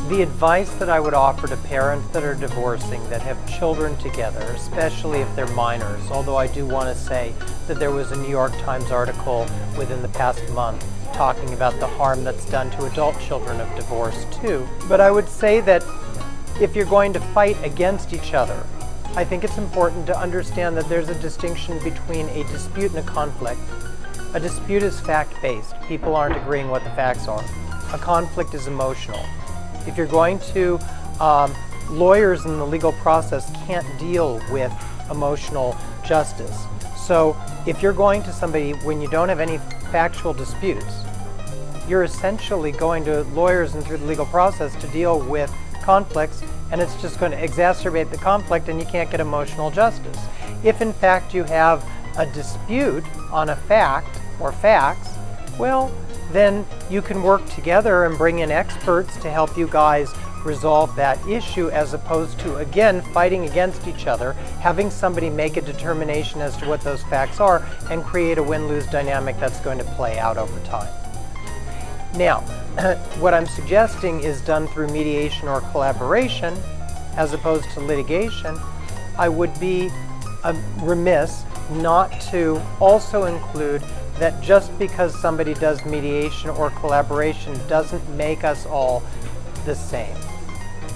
The advice that I would offer to parents that are divorcing that have children together, especially if they're minors, although I do want to say that there was a New York Times article within the past month talking about the harm that's done to adult children of divorce too. But I would say that if you're going to fight against each other, I think it's important to understand that there's a distinction between a dispute and a conflict. A dispute is fact-based. People aren't agreeing what the facts are. A conflict is emotional. If you're going to, lawyers in the legal process can't deal with emotional justice. So if you're going to somebody when you don't have any factual disputes, you're essentially going to lawyers and through the legal process to deal with conflicts, and it's just going to exacerbate the conflict and you can't get emotional justice. If in fact you have a dispute on a fact or facts, well, then you can work together and bring in experts to help you guys resolve that issue, as opposed to, again, fighting against each other, having somebody make a determination as to what those facts are and create a win-lose dynamic that's going to play out over time. Now, what I'm suggesting is done through mediation or collaboration as opposed to litigation. I would be remiss not to also include that just because somebody does mediation or collaboration doesn't make us all the same.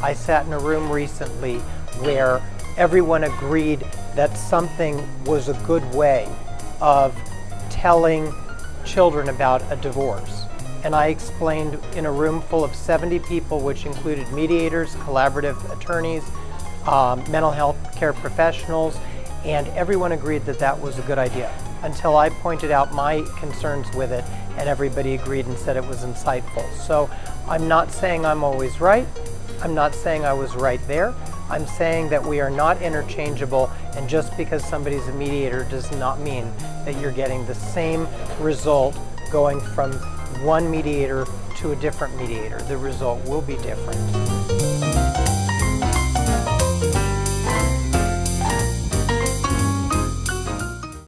I sat in a room recently where everyone agreed that something was a good way of telling children about a divorce. And I explained in a room full of 70 people, which included mediators, collaborative attorneys, mental health care professionals, and everyone agreed that that was a good idea, until I pointed out my concerns with it and everybody agreed and said it was insightful. So I'm not saying I'm always right. I'm not saying I was right there. I'm saying that we are not interchangeable, and just because somebody's a mediator does not mean that you're getting the same result going from one mediator to a different mediator. The result will be different.